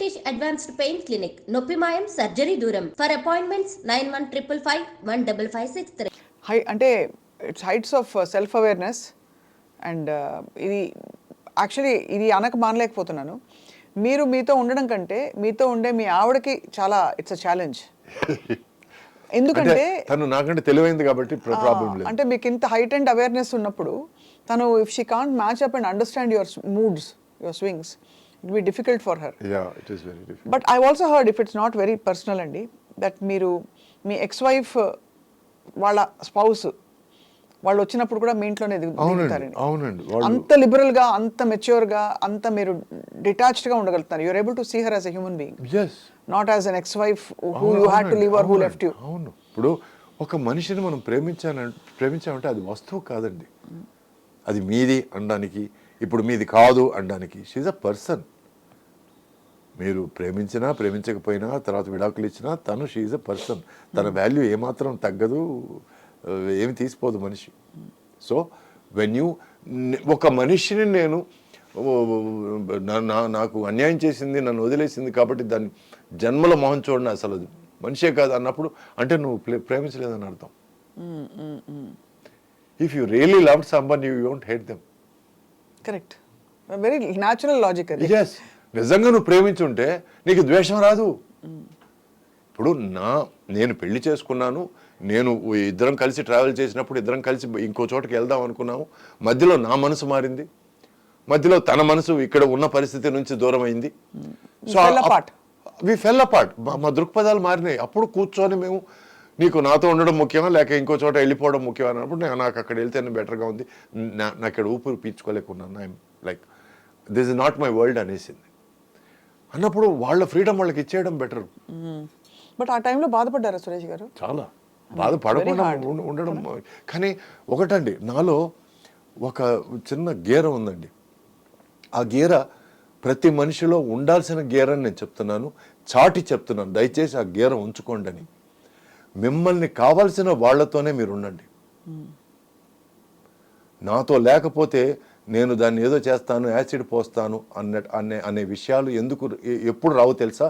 Venkatesh advanced pain clinic, నొప్పి మాయం, surgery దూరం. For appointments 9155515563. హై అంటే it's heights of self awareness and ఇది యాక్చువల్లీ ఇది అనక మానలేకపోతున్నాను. మీరు మీతో ఉండడం కంటే మీతో ఉండే మీ ఆవిడకి చాలా ఇట్స్ అ ఛాలెంజ్. ఎందుకంటే తను నాకంటే తెలివైంది కాబట్టి ప్రాబ్లం లేదు. అంటే మీకు ఇంత హైట్ అండ్ అవేర్నెస్ ఉన్నప్పుడు తను if she can't match up and understand your moods, your swings, it be difficult for her. It is very difficult. But I also heard, if it's not very personal అండి, that మీరు మీ ex wife వాళ్ళ spouse వాళ్ళు వచ్చినప్పుడు కూడా మీ ఇంట్లోనే దిగుతారండి. అవునండి. అంత liberal గా, అంత మెచ్యూర్ గా, అంత మీరు డిటాచ్డ్ గా ఉండగలుగుతారు. You're able to see her as a human being, not as an ex wife who you had to leave or who left you. అవును. ఇప్పుడు ఒక మనిషిని మనం ప్రేమించామంటే అది వస్తువు కాదండి. అది మీది అనడానికి, ఇప్పుడు మీది కాదు అనడానికి. She's a person. మీరు ప్రేమించినా ప్రేమించకపోయినా తర్వాత విడాకులు ఇచ్చినా తను షీఈ్ అ పర్సన్. తన వాల్యూ ఏమాత్రం తగ్గదు, ఏమి తీసిపోదు మనిషి. సో వెన్ యూ ఒక మనిషిని నేను నాకు అన్యాయం చేసింది, నన్ను వదిలేసింది కాబట్టి దాన్ని జన్మల మొహం చూడండి అసలు అది మనిషే కాదు అన్నప్పుడు అంటే నువ్వు ప్రేమించలేదని అర్థం. If you really love someone you don't hate them. Correct. Very natural logic అది. yes, నిజంగా నువ్వు ప్రేమించుంటే నీకు ద్వేషం రాదు. ఇప్పుడు నేను పెళ్లి చేసుకున్నాను, నేను ఇద్దరం కలిసి ట్రావెల్ చేసినప్పుడు ఇద్దరం కలిసి ఇంకో చోటకి వెళ్దాం అనుకున్నాము. మధ్యలో నా మనసు మారింది, మధ్యలో తన మనసు ఇక్కడ ఉన్న పరిస్థితి నుంచి దూరం అయింది. So we full apart. మా దృక్పథాలు మారినాయి. అప్పుడు కూర్చొని మేము నీకు నాతో ఉండడం ముఖ్యమా లేక ఇంకో చోట వెళ్ళిపోవడం ముఖ్యమా అన్నప్పుడు నాకు అక్కడ వెళ్తేనే బెటర్గా ఉంది, నాకు ఇక్కడ ఊపిరి పీల్చుకోలేకున్నాను, I'm like this is not my world అనేసింది. అన్నప్పుడు వాళ్ళ ఫ్రీడమ్ వాళ్ళకి ఇచ్చేయడం బెటర్. బట్ ఆ టైంలో బాధపడ్డారా సురేష్ గారు? చాలా బాధపడకుండా ఉండడం. కానీ ఒకటండి, నాలో ఒక చిన్న గీర ఉందండి. ఆ గీర ప్రతి మనిషిలో ఉండాల్సిన గీర అని నేను చెప్తున్నాను, చాటి చెప్తున్నాను. దయచేసి ఆ గీర ఉంచుకోండి అని. మిమ్మల్ని కావాల్సిన వాళ్లతోనే మీరు ఉండండి. నాతో లేకపోతే నేను దాన్ని ఏదో చేస్తాను, యాసిడ్ పోస్తాను అనే విషయాలు ఎప్పుడు రావు తెలుసా?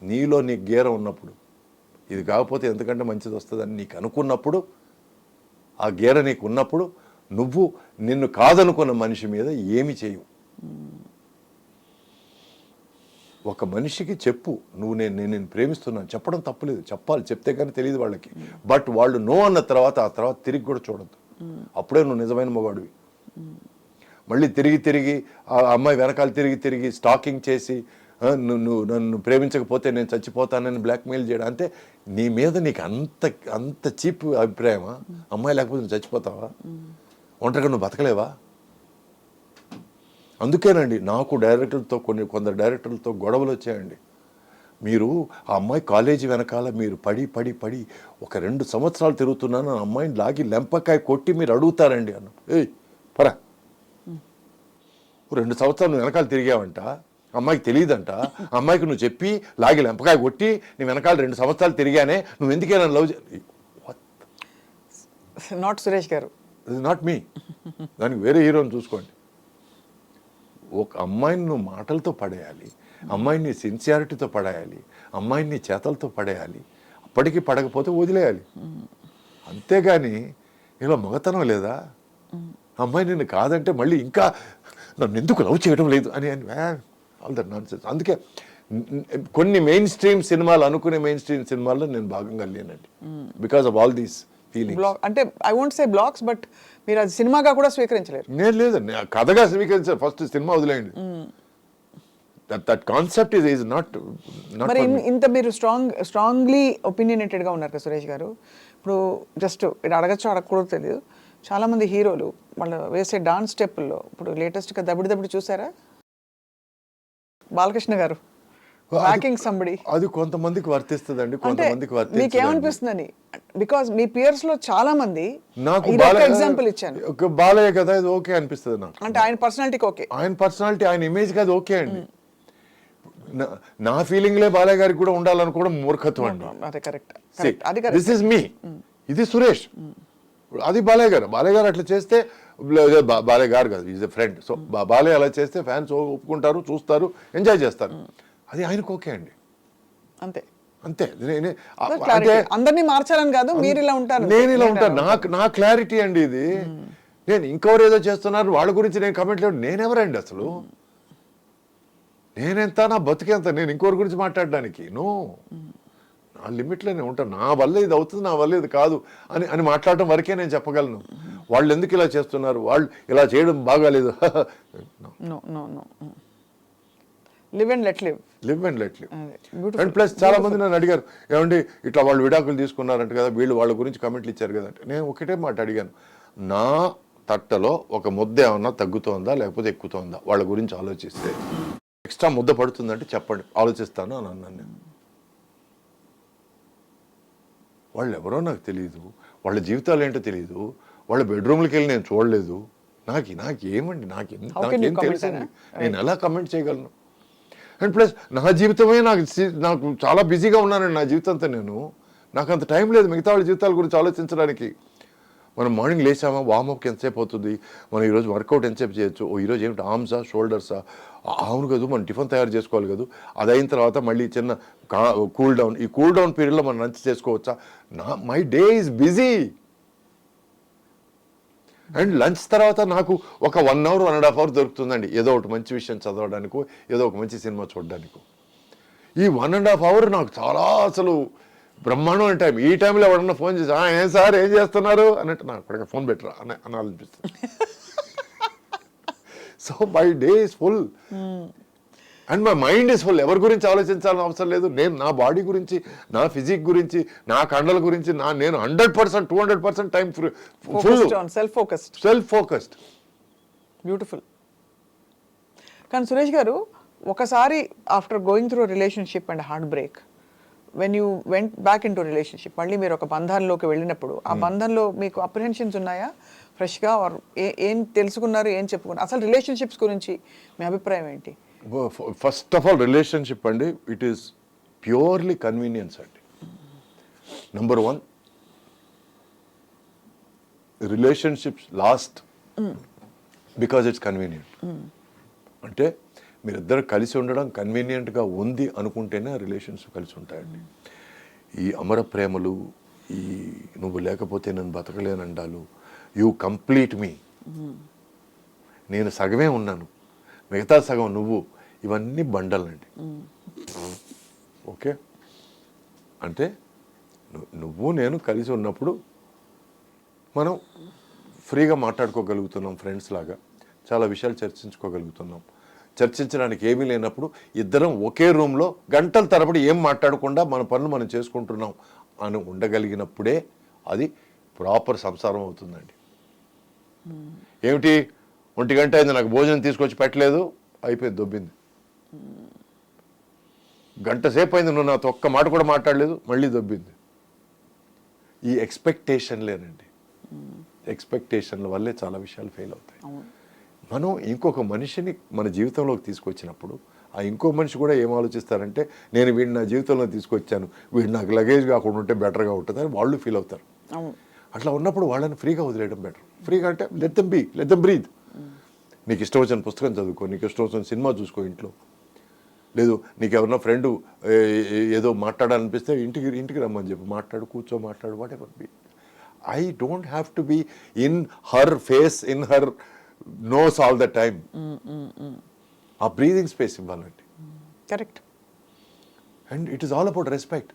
నీలో నీ గీర ఉన్నప్పుడు, ఇది కాకపోతే ఎందుకంటే మంచిది వస్తుందని నీకు అనుకున్నప్పుడు, ఆ గీర నీకు ఉన్నప్పుడు నువ్వు నిన్ను కాదనుకున్న మనిషి మీద ఏమి చేయవు. ఒక మనిషికి చెప్పు, నువ్వు నేను ప్రేమిస్తున్నాను చెప్పడం తప్పులేదు, చెప్పాలి, చెప్తే కానీ తెలియదు వాళ్ళకి. బట్ వాళ్ళు నో అన్న తర్వాత ఆ తర్వాత తిరిగి కూడా చూడద్దు. అప్పుడే నువ్వు నిజమైన మగాడివి. మళ్ళీ తిరిగి ఆ అమ్మాయి వెనకాల తిరిగి స్టాకింగ్ చేసి నువ్వు నన్ను ప్రేమించకపోతే నేను చచ్చిపోతానని బ్లాక్మెయిల్ చేయడం, అంటే నీ మీద నీకు అంత చీప్ అభిప్రాయమా? అమ్మాయి లేకపోతే నువ్వు చచ్చిపోతావా? ఒంటరిగా నువ్వు బతకలేవా? అందుకేనండి నాకు కొందరు డైరెక్టర్లతో గొడవలు వచ్చాయండి. మీరు ఆ అమ్మాయి కాలేజీ వెనకాల మీరు పడి ఒక 2 సంవత్సరాలు తిరుగుతున్నాను, ఆ అమ్మాయిని లాగి లెంపకాయ కొట్టి మీరు అడుగుతారండి అన్న. ఏయ్ పరా, 2 సంవత్సరాలు నువ్వు వెనకాల తిరిగావంట, అమ్మాయికి తెలియదంట, అమ్మాయికి నువ్వు చెప్పి లాగి లెంపకాయ కొట్టి నీ వెనకాల 2 సంవత్సరాలు తిరిగానే, నువ్వు ఎందుకైనా లవ్ నాట్ సురేష్ గారు, నాట్ మీ. దానికి వేరే హీరోని చూసుకోండి. ఒక అమ్మాయిని నువ్వు మాటలతో పడేయాలి, అమ్మాయిని సిన్సియారిటీతో పడేయాలి, అమ్మాయిని చేతలతో పడేయాలి, అప్పటికి పడకపోతే వదిలేయాలి. అంతేగాని ఇలా మగతనం లేదా? అమ్మాయి నిన్ను కాదంటే మళ్ళీ ఇంకా నన్ను ఎందుకు లవ్ చేయడం లేదు అని ఆల్ దట్ నాన్సెన్స్. అందుకే కొన్ని మెయిన్ స్ట్రీమ్ సినిమాలు అనుకునే మెయిన్ స్ట్రీమ్ సినిమాల్లో నేను భాగంగా లేనండి, because of all these feelings. అంటే I won't say blocks, but మీరు అది సినిమాగా కూడా స్వీకరించలేరు. నేను లేదండి, కథగా స్వీకరించారు. ఫస్ట్ సినిమా వదిలేయండి. That concept is not. మరి ఇంత మీరు స్ట్రాంగ్లీ ఒపీనియనేటెడ్గా ఉన్నారు కదా సురేష్ గారు. ఇప్పుడు జస్ట్ ఇది అడగచ్చో అడగకూడదు తెలియదు, చాలామంది హీరోలు వాళ్ళు వేసే డాన్స్ స్టెప్పుల్లో ఇప్పుడు లేటెస్ట్గా దబిడి చూసారా? బాలకృష్ణ గారు అది కొంతమందికి వర్తిస్తుందండి, కొంతమందికి వర్తించదు. మీకు ఏమనిపిస్తుందని? బికాస్ మీ పియర్స్ లో చాలా మంది, నాకు ఎగ్జాంపుల్ ఇచ్చాను, బాలయ్య కదా ఇది ఓకే అనిపిస్తుంది నాకు. అంటే ఆయన పర్సనాలిటీకి ఓకే, ఆయన పర్సనాలిటీ ఆయన ఇమేజ్ కాదు ఓకే అండి. నా ఫీలింగ్లే బాలయ్య గారికి కూడా ఉండాలనుకోవడం మూర్ఖత్వం అండి. అదే కరెక్ట్. దిస్ ఇస్ మీ, ఇది సురేష్, అది బాలయ్య గారు. బాలయ్య గారు అట్లా చేస్తే, బాలయ్య గారు కాదు, is a friend. So Balayya అలా చేస్తే ఫ్యాన్స్ ఒప్పుకుంటారు, చూస్తారు, ఎంజాయ్ చేస్తారు. అది ఆయనకు ఓకే అండి, అంతే. అంతే. Clarity. అందరినీ మార్చాలని కాదు, మీరు ఇలా ఉంటారు, నేను ఇలా ఉంటాను, నా క్లారిటీ అండి ఇది. నేను ఇంకెవరు ఏదో చేస్తున్నారు వాళ్ళ గురించి నేను కమెంట్ లేదు. నేనెవరండి అసలు? నేనెంత, నా బతికెంత, నేను ఇంకోరి గురించి మాట్లాడడానికి? నో, నా లిమిట్లోనే ఉంటాను. నా వల్ల ఇది అవుతుంది, నా వల్ల ఇది కాదు అని అని మాట్లాడటం వరకే నేను చెప్పగలను. వాళ్ళు ఎందుకు ఇలా చేస్తున్నారు, వాళ్ళు ఇలా చేయడం బాగాలేదు. Live and let live. Live and let live. And plus చాలా మంది నన్ను అడిగారు, ఏమండి ఇట్లా వాళ్ళు విడాకులు తీసుకున్నారంట కదా, వీళ్ళు వాళ్ళ గురించి కమెంట్లు ఇచ్చారు కదా అంటే, నేను ఒకటే మాట అడిగాను, నా తట్టలో ఒక ముద్ద ఏమన్నా తగ్గుతోందా లేకపోతే ఎక్కుతోందా వాళ్ళ గురించి ఆలోచిస్తే? ఎక్స్ట్రా ముద్ద పడుతుందంటే చెప్పండి, ఆలోచిస్తాను అని అన్నాను నేను. వాళ్ళు ఎవరో నాకు తెలియదు, వాళ్ళ జీవితాలు ఏంటో తెలియదు, వాళ్ళ బెడ్రూమ్లకి వెళ్ళి నేను చూడలేదు. నాకేమండి, నాకేం తెలుసండి, నేను ఎలా కమెంట్ చేయగలను? అండ్ ప్లస్ నా జీవితమే నాకు చాలా బిజీగా ఉన్నానండి నా జీవితంతో. నాకు అంత టైం లేదు మిగతా వాళ్ళ జీవితాల గురించి ఆలోచించడానికి. మనం మార్నింగ్ లేచామా, వార్మప్కి ఎంతసేపు అవుతుంది, మనం ఈరోజు వర్కౌట్ ఎంతసేపు చేయొచ్చు, ఈరోజు ఏమిటి ఆర్మ్సా షోల్డర్సా, అవును కదా మనం టిఫిన్ తయారు చేసుకోవాలి కదా, అది అయిన తర్వాత మళ్ళీ చిన్న కూల్ డౌన్, ఈ కూల్ డౌన్ పీరియడ్లో మనం లంచ్ చేసుకోవచ్చా? My day is busy. And lunch తర్వాత నాకు ఒక 1 hour 1.5 hours దొరుకుతుందండి ఏదో ఒకటి మంచి విషయం చదవడానికి, ఏదో ఒక మంచి సినిమా చూడడానికి. ఈ 1.5 hours నాకు చాలా అసలు బ్రహ్మాండమైన టైం. ఈ టైంలో ఎవరన్నా ఫోన్ చేసి ఏం సార్ ఏం చేస్తున్నారు అన్నట్టు, నాకు అక్కడికి ఫోన్ పెట్టరా అని అనాలనిపిస్తుంది. So my day is full and my mind is full. ఎవరి గురించి ఆలోచించాలని అవసరం లేదు. నేను నా బాడీ గురించి, నా ఫిజిక్ గురించి, నా కండల గురించి నేను 100% 200% time full self focused. Beautiful. కానీ సురేష్ గారు, ఒకసారి after going through relationship and heart break, when you went back in to relationship, మళ్ళీ మీరు ఒక బంధంలోకి వెళ్ళినప్పుడు ఆ బంధంలో మీకు అప్రిహెన్షన్స్ ఉన్నాయా ఫ్రెష్గా? ఏం తెలుసుకున్నారు, ఏం చెప్పుకున్నారు? అసలు రిలేషన్షిప్స్ గురించి మీ అభిప్రాయం ఏంటి? ఫస్ట్ ఆఫ్ ఆల్ రిలేషన్షిప్ అండి, ఇట్ ఈస్ ప్యూర్లీ కన్వీనియన్స్ అండి. Number 1, relationships last because it's convenient. అంటే మీరిద్దరు కలిసి ఉండడం కన్వీనియంట్గా ఉంది అనుకుంటేనే రిలేషన్స్ కలిసి ఉంటాయండి. ఈ అమర ప్రేమలు, ఈ నువ్వు లేకపోతే నేను బతకలేనండాలు, యూ కంప్లీట్ మీ, నేను సగమే ఉన్నాను మిగతా సగం నువ్వు, ఇవన్నీ బండలండి. ఓకే, అంటే నువ్వు నేను కలిసి ఉన్నప్పుడు మనం ఫ్రీగా మాట్లాడుకోగలుగుతున్నాం, ఫ్రెండ్స్ లాగా చాలా విషయాలు చర్చించుకోగలుగుతున్నాం. చర్చించడానికి ఏమీ లేనప్పుడు ఇద్దరం ఒకే రూమ్లో గంటల తరబడి ఏం మాట్లాడకుండా మన పనులు మనం చేసుకుంటున్నాం అని ఉండగలిగినప్పుడే అది ప్రాపర్ సంసారం అవుతుందండి. ఏమిటి 1 గంట అయింది నాకు భోజనం తీసుకొచ్చి పెట్టలేదు, అయిపోయింది, దొబ్బింది. గంట సేపు అయింది నువ్వు నాతో ఒక్క మాట కూడా మాట్లాడలేదు, మళ్ళీ దొబ్బింది. ఈ ఎక్స్పెక్టేషన్లేనండి, ఎక్స్పెక్టేషన్ల వల్లే చాలా విషయాలు ఫెయిల్ అవుతాయి. మనం ఇంకొక మనిషిని మన జీవితంలోకి తీసుకొచ్చినప్పుడు ఆ ఇంకో మనిషి కూడా ఏం ఆలోచిస్తారంటే, నేను వీడిని నా జీవితంలో తీసుకొచ్చాను, వీడు నాకు లగేజ్ కాకుండా ఉంటే బెటర్గా ఉంటుంది అని వాళ్ళు ఫీల్ అవుతారు. అట్లా ఉన్నప్పుడు వాళ్ళని ఫ్రీగా వదిలేయడం బెటర్. ఫ్రీగా అంటే let them be, let them breathe. నీకు ఇష్టం వచ్చిన పుస్తకం చదువుకో, నీకు ఇష్టం వచ్చిన సినిమా చూసుకో ఇంట్లో. లేదు నీకు ఎవరన్నా ఫ్రెండ్ ఏదో మాట్లాడాలనిపిస్తే ఇంటికి రమ్మని చెప్పి మాట్లాడు, మాట్లాడు, whatever be. I don't have to be in her face, in her nose all the time. ఆ బ్రీదింగ్ స్పేస్ ఇవ్వాలండి. Correct. And it is all about respect.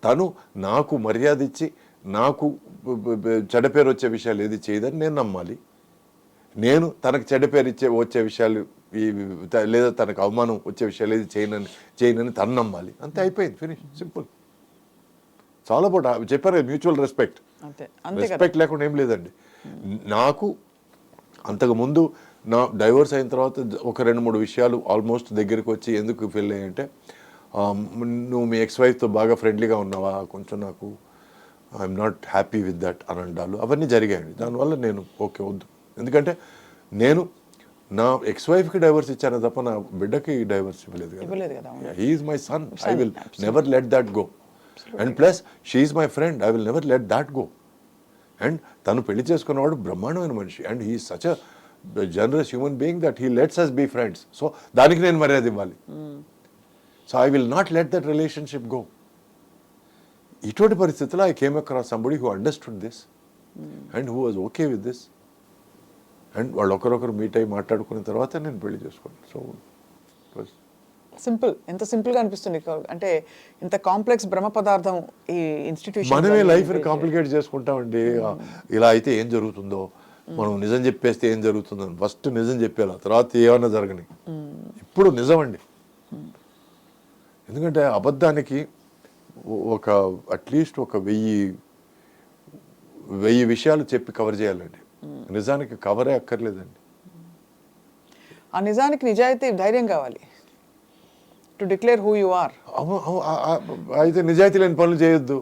తను నాకు మర్యాద ఇచ్చి నాకు చెడ్డ పేరు వచ్చే విషయాలు ఏది చేయదని నేను నమ్మాలి. నేను తనకు చెడ్డ పేరు వచ్చే విషయాలు లేదా తనకు అవమానం వచ్చే విషయాలు ఏది చేయనని తను నమ్మాలి. అంతే, అయిపోయింది, ఫినిష్, సింపుల్. చాలా అబౌట్ చెప్పారు మ్యూచువల్ రెస్పెక్ట్. రెస్పెక్ట్ లేకుండా ఏం లేదండి. నాకు అంతకుముందు నా డైవర్స్ అయిన తర్వాత ఒక 2-3 విషయాలు ఆల్మోస్ట్ దగ్గరికి వచ్చి ఎందుకు ఫెయిల్ అయ్యాయంటే, నువ్వు మీ ఎక్స్-వైఫ్తో బాగా ఫ్రెండ్లీగా ఉన్నావా, కొంచెం నాకు I'm not happy with that అని అంటారు. అవన్నీ జరిగాయండి. దానివల్ల నేను ఓకే వద్దు, ఎందుకంటే నేను నా ఎక్స్-వైఫ్కి డైవర్స్ ఇచ్చాను తప్ప నా బిడ్డకి డైవర్స్ ఇవ్వలేదు కదా. He is my son, I will never let that go. And plus she is my friend, I will never let that go. And తను పెళ్లి చేసుకున్నవాడు బ్రహ్మాండమైన మనిషి, and he is such a generous human being that he lets us be friends. So దానికి నేను మర్యాద ఇవ్వాలి. So I will not let that relationship go. ఇటువంటి పరిస్థితుల్లో I came across somebody who understood this and who was okay with this. And వాళ్ళు ఒకరొకరు meet అయ్యి మాట్లాడుకున్న తర్వాత నేను పెళ్లి చేసుకున్నాను. సో సింపుల్, ఎంత సింపుల్గా అనిపిస్తుంది అంటే ఇంత కాంప్లెక్స్ బ్రహ్మ పదార్థం ఈ ఇన్స్టిట్యూషన్. మనమే లైఫ్ని కాంప్లికేట్ చేసుకుంటామండి. ఇలా అయితే ఏం జరుగుతుందో, మనం నిజం చెప్పేస్తే ఏం జరుగుతుందో, ఫస్ట్ నిజం చెప్పేలా, తర్వాత ఏమన్నా జరగని. ఇప్పుడు నిజం అండి. ఎందుకంటే అబద్ధానికి ఒక అట్లీస్ట్ ఒక 1000 విషయాలు చెప్పి కవర్ చేయాలండి. నిజానికి కవరే అక్కర్లేదండి. ఆ నిజానికి నిజాయితీ ధైర్యం కావాలి, to declare who you are. అయితే నిజాయితీ లేని పనులు చేయొద్దు.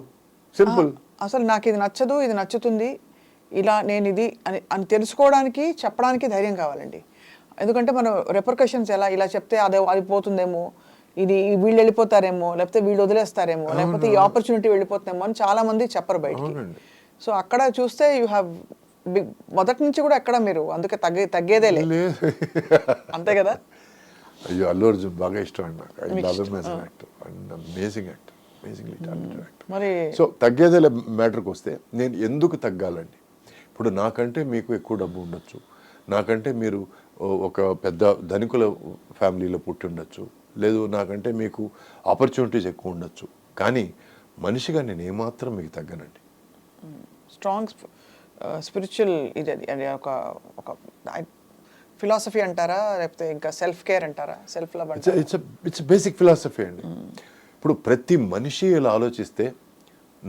సింపుల్. అసలు నాకు ఇది నచ్చదు, ఇది నచ్చుతుంది, ఇలా నేను ఇది అని తెలుసుకోవడానికి చెప్పడానికి ధైర్యం కావాలండి. ఎందుకంటే మనం రెపర్కషన్స్ ఎలా ఇలా చెప్తే అది పోతుందేమో, ఇది వీళ్ళు వెళ్ళిపోతారేమో, లేకపోతే వీళ్ళు వదిలేస్తారేమో, లేకపోతే ఈ ఆపర్చునిటీ వెళ్ళిపోతుందేమో అని చాలా మంది చెప్పరు బయటికి. సో అక్కడ చూస్తే యూ హ్యావ్ మొదటి నుంచి కూడా ఎక్కడ మీరు అందుకే తగ్గేదే లేదు, అంతే కదా. అయ్యో, అల్లు అర్జున్ బాగా ఇష్టం అండి నాకు. I love him as an actor and amazing actor, amazingly talented actor. మరి సో తగ్గేదే మ్యాటర్కి వస్తే నేను ఎందుకు తగ్గాలండి? ఇప్పుడు నాకంటే మీకు ఎక్కువ డబ్బు ఉండొచ్చు, నాకంటే మీరు ఒక పెద్ద ధనికుల ఫ్యామిలీలో పుట్టి ఉండొచ్చు, లేదు నాకంటే మీకు ఆపర్చునిటీస్ ఎక్కువ ఉండొచ్చు, కానీ మనిషిగా నేను ఏమాత్రం మీకు తగ్గనండి. స్ట్రాంగ్ స్పిరిచువల్ ఇది అది ఒక ఫిలాసఫీ అంటారా, లేకపోతే ఇంకా సెల్ఫ్ కేర్ అంటారా, సెల్ఫ్ లవ్ అంటారా? ఇట్స్ బేసిక్ ఫిలాసఫీ అండి. ఇప్పుడు ప్రతి మనిషి ఇలా ఆలోచిస్తే,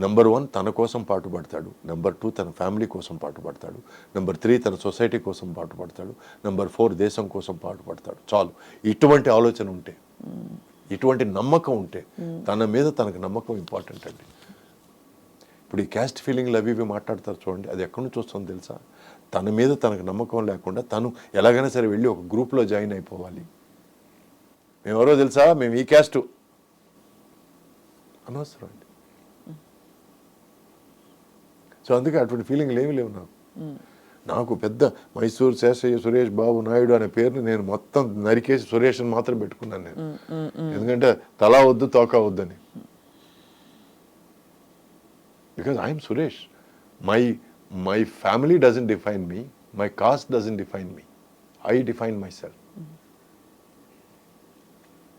నెంబర్ 1 తన కోసం పాటుపడతాడు, నెంబర్ 2 తన ఫ్యామిలీ కోసం పాటుపడతాడు, నెంబర్ 3 తన సొసైటీ కోసం పాటుపడతాడు, నెంబర్ 4 దేశం కోసం పాటుపడతాడు. చాలు. ఇటువంటి ఆలోచన ఉంటే, ఇటువంటి నమ్మకం ఉంటే, తన మీద తనకు నమ్మకం ఇంపార్టెంట్ అండి. ఇప్పుడు ఈ క్యాస్ట్ ఫీలింగ్లు అవి ఇవి మాట్లాడతారు చూడండి, అది ఎక్కడి నుంచి వస్తుందో తెలుసా? తన మీద తనకు నమ్మకం లేకుండా తను ఎలాగైనా సరే వెళ్ళి ఒక గ్రూప్లో జాయిన్ అయిపోవాలి. మేము ఎవరో తెలుసా, మేము ఈ క్యాస్టు అనవసరం అండి. సో అందుకే అటువంటి ఫీలింగ్లు ఏమీ లేవు నాకు. నాకు పెద్ద మైసూర్ శేషయ్య సురేష్ బాబు నాయుడు అనే పేరుని నేను మొత్తం నరికేసి సురేష్ అని మాత్రం పెట్టుకున్నాను నేను. ఎందుకంటే తలా వద్దు తోకా వద్దని. Because I'm Suresh. My family doesn't define me, my cast doesn't define me, I define my self.